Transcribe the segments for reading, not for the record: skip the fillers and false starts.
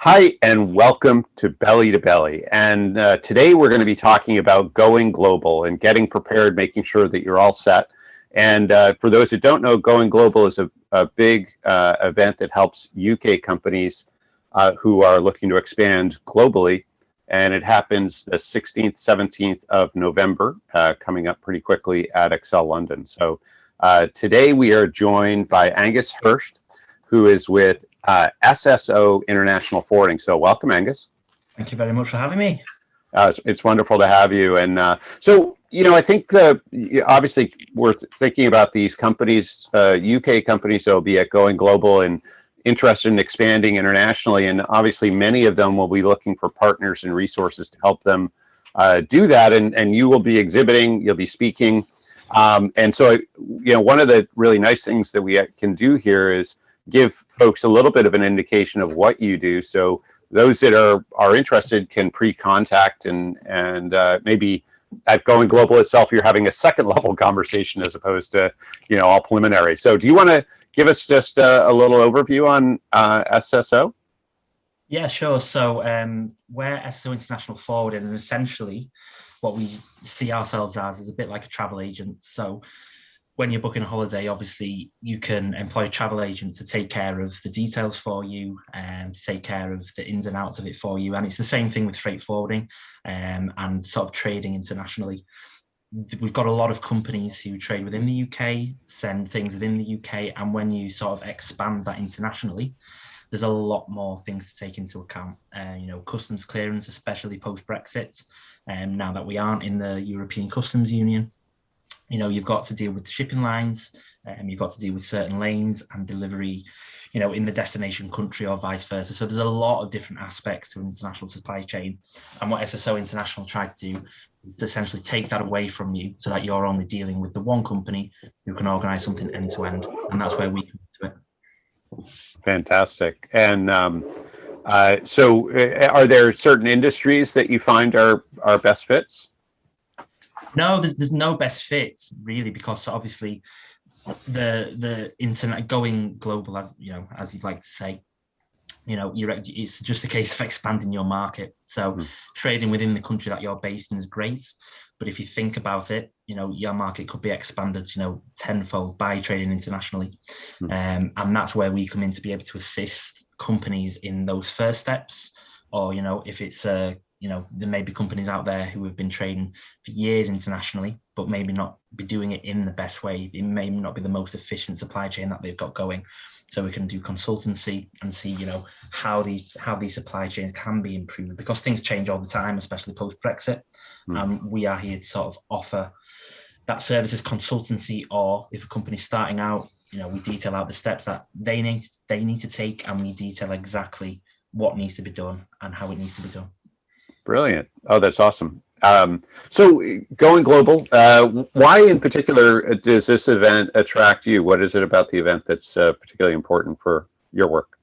Hi, and welcome to Belly to Belly. And today we're going to be talking about going global and getting prepared, making sure that you're all set. And for those who don't know, Going Global is a big event that helps UK companies who are looking to expand globally. And it happens the 16th, 17th of November, coming up pretty quickly at Excel London. So today we are joined by Angus Hirst, who is with SSO International Forwarding. So welcome, Angus. Thank you very much for having me. It's wonderful to have you. And I think obviously we're thinking about these companies, UK companies, so be it going global and interested in expanding internationally. And obviously many of them will be looking for partners and resources to help them do that. And you will be exhibiting, you'll be speaking. And so, one of the really nice things that we can do here is give folks a little bit of an indication of what you do. So those that are interested can pre-contact and maybe at Going Global itself, you're having a second level conversation as opposed to, all preliminary. So do you want to give us just a little overview on SSO? Yeah, sure. So we're SSO International Forwarding, and essentially what we see ourselves as is a bit like a travel agent. So when you're booking a holiday, obviously you can employ a travel agent to take care of the details for you and take care of the ins and outs of it for you. And it's the same thing with freight forwarding and sort of trading internationally. We've got a lot of companies who trade within the UK, send things within the UK. And when you sort of expand that internationally, there's a lot more things to take into account. Customs clearance, especially post-Brexit, now that we aren't in the European Customs Union. You've got to deal with the shipping lines, you've got to deal with certain lanes and delivery, in the destination country or vice versa. So there's a lot of different aspects to an international supply chain. And what SSO International tried to do is to essentially take that away from you so that you're only dealing with the one company who can organize something end to end. And that's where we come into it. Fantastic. And so are there certain industries that you find are best fits? No, there's no best fit really, because obviously the internet going global, as you'd like to say, it's just a case of expanding your market. So trading within the country that you're based in is great, but if you think about it, your market could be expanded, tenfold by trading internationally, and that's where we come in to be able to assist companies in those first steps, or if it's there may be companies out there who have been trading for years internationally, but maybe not be doing it in the best way. It may not be the most efficient supply chain that they've got going. So we can do consultancy and see, how these supply chains can be improved, because things change all the time, especially post-Brexit. We are here to sort of offer that service as consultancy, or if a company's starting out, we detail out the steps that they need to take, and we detail exactly what needs to be done and how it needs to be done. Brilliant. Oh, that's awesome. So going global, why in particular does this event attract you? What is it about the event that's particularly important for your work?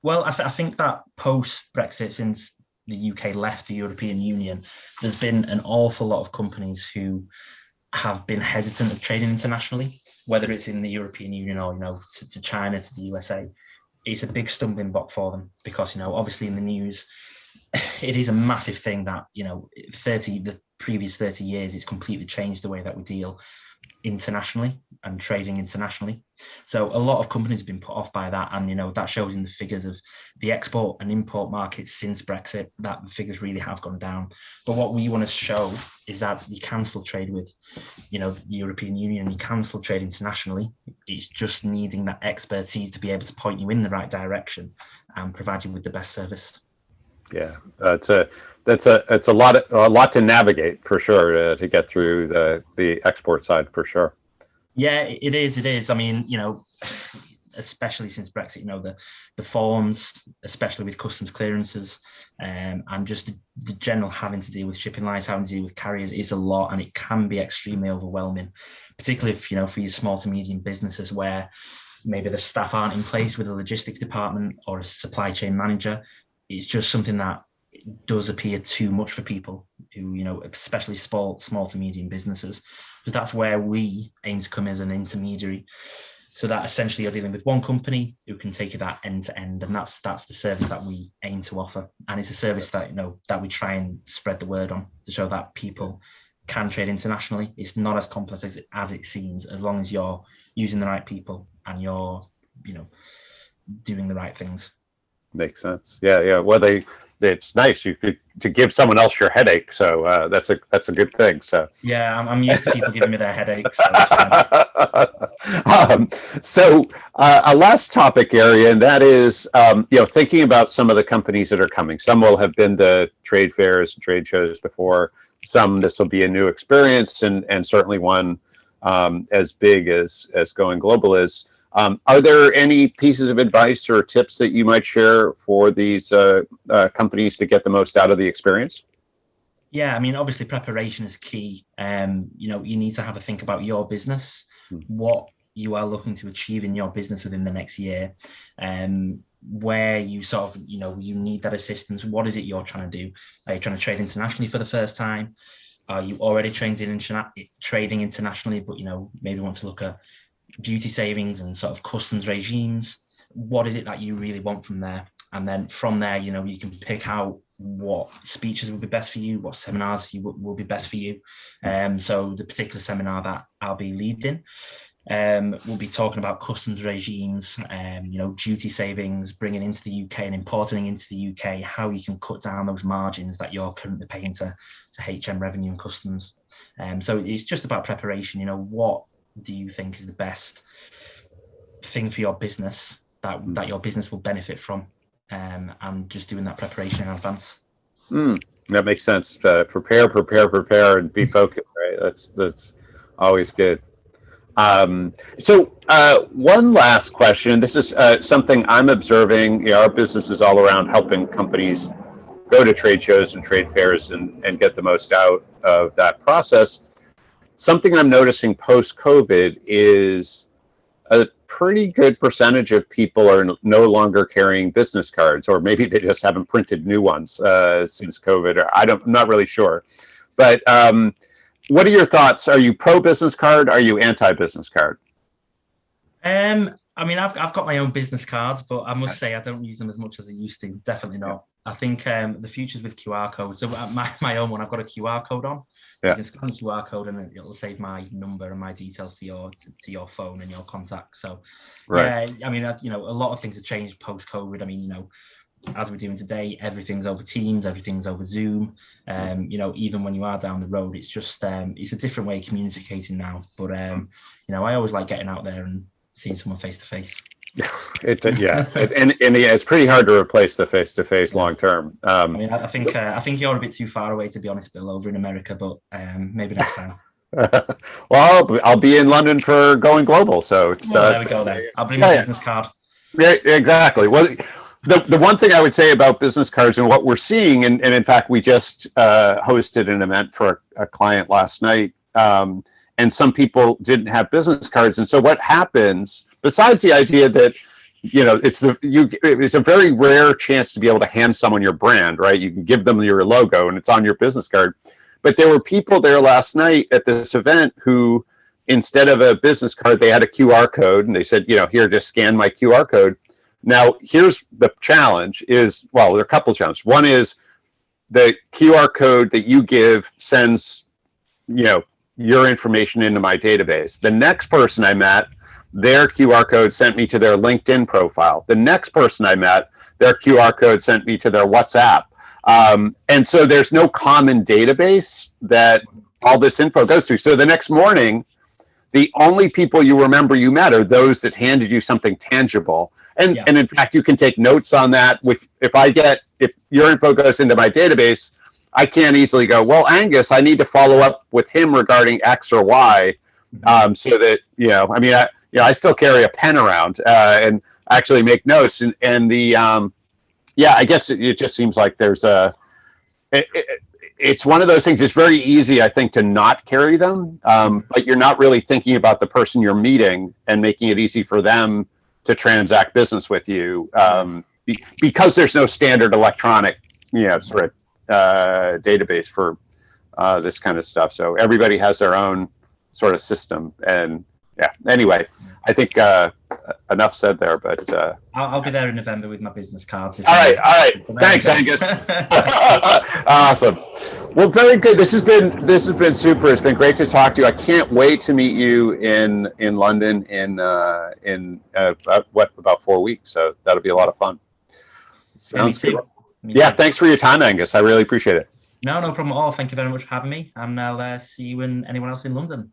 Well, I think that post-Brexit, since the UK left the European Union, there's been an awful lot of companies who have been hesitant of trading internationally, whether it's in the European Union or, to China, to the USA. It's a big stumbling block for them because, obviously in the news, it is a massive thing that, the previous 30 years, it's completely changed the way that we deal internationally and trading internationally. So a lot of companies have been put off by that. And, that shows in the figures of the export and import markets since Brexit, that the figures really have gone down. But what we want to show is that you can still trade with, the European Union, you can still trade internationally. It's just needing that expertise to be able to point you in the right direction and provide you with the best service. Yeah, that's a lot to navigate for sure to get through the export side for sure. Yeah, it is. I mean, especially since Brexit, the forms, especially with customs clearances, and just the general having to deal with shipping lines, having to deal with carriers is a lot, and it can be extremely overwhelming, particularly if, for your small to medium businesses where maybe the staff aren't in place with a logistics department or a supply chain manager. It's just something that does appear too much for people who, especially small to medium businesses, because that's where we aim to come as an intermediary So that essentially you're dealing with one company who can take you that end to end, and that's the service that we aim to offer. And it's a service that that we try and spread the word on to show that people can trade internationally. It's not as complex as it seems, as long as you're using the right people and you're doing the right things. Makes sense. Yeah. Well, it's nice to give someone else your headache. So that's a good thing. So yeah, I'm used to people giving me their headaches. So, a last topic area, and that is thinking about some of the companies that are coming. Some will have been to trade fairs and trade shows before. Some this will be a new experience, and certainly one as big as Going Global is. Are there any pieces of advice or tips that you might share for these companies to get the most out of the experience? Yeah, I mean, obviously preparation is key. You need to have a think about your business, what you are looking to achieve in your business within the next year, where you sort of, you need that assistance. What is it you're trying to do? Are you trying to trade internationally for the first time? Are you already trading internationally, but, maybe want to look at duty savings and sort of customs regimes? What is it that you really want from there? And then from there, you can pick out what speeches will be best for you, what seminars will be best for you. So the particular seminar that I'll be leading, we'll be talking about customs regimes, duty savings, bringing into the UK and importing into the UK, how you can cut down those margins that you're currently paying to HM revenue and customs. So it's just about preparation. What do you think is the best thing for your business that your business will benefit from, and just doing that preparation in advance. That makes sense. Prepare, and be focused. Right. That's always good. So one last question. This is something I'm observing. Our business is all around helping companies go to trade shows and trade fairs and get the most out of that process. Something I'm noticing post-COVID is a pretty good percentage of people are no longer carrying business cards, or maybe they just haven't printed new ones since COVID, or I'm not really sure. But what are your thoughts? Are you pro-business card? Are you anti-business card? I mean, I've got my own business cards, but I must say I don't use them as much as I used to. Definitely not. I think the future's with QR codes. So my own one, I've got a QR code on. Yeah. You can scan the QR code and it'll save my number and my details to your phone and your contact. So right. Yeah, I mean, a lot of things have changed post-COVID. I mean, as we're doing today, everything's over Teams, everything's over Zoom. Even when you are down the road, it's just it's a different way of communicating now. But I always like getting out there and seeing someone face to face. And it's pretty hard to replace the face to face long term. I mean, I think you're a bit too far away, to be honest, Bill, over in America. But maybe next time. Well, I'll be in London for Going Global, so there we go. Then I'll bring my business card. Yeah, exactly. Well, the one thing I would say about business cards and what we're seeing, and in fact, we just hosted an event for a client last night. And some people didn't have business cards. And so what happens, besides the idea that, it's a very rare chance to be able to hand someone your brand, right? You can give them your logo and it's on your business card. But there were people there last night at this event who, instead of a business card, they had a QR code, and they said, here, just scan my QR code. Now, here's the challenge there are a couple of challenges. One is the QR code that you give sends, your information into my database. The next person I met, their QR code sent me to their LinkedIn profile. The next person I met, their QR code sent me to their WhatsApp. And so there's no common database that all this info goes to. So the next morning, the only people you remember you met are those that handed you something tangible. And in fact, you can take notes on that. If your info goes into my database, I can't easily go, well, Angus, I need to follow up with him regarding X or Y, so that, I still carry a pen around and actually make notes. And I guess it just seems like there's it's one of those things. It's very easy, I think, to not carry them, but you're not really thinking about the person you're meeting and making it easy for them to transact business with you, because there's no standard electronic, sort of database for this kind of stuff. So everybody has their own sort of system, and Yeah. Anyway, I think enough said there, but I'll be there in November with my business cards. all right. Thanks, Angus. Awesome. Well, very good. This has been super. It's been great to talk to you. I can't wait to meet you in London in about 4 weeks. So that'll be a lot of fun. Sounds good. Yeah. Thanks for your time, Angus. I really appreciate it. No problem at all. Thank you very much for having me, and I'll see you and anyone else in London.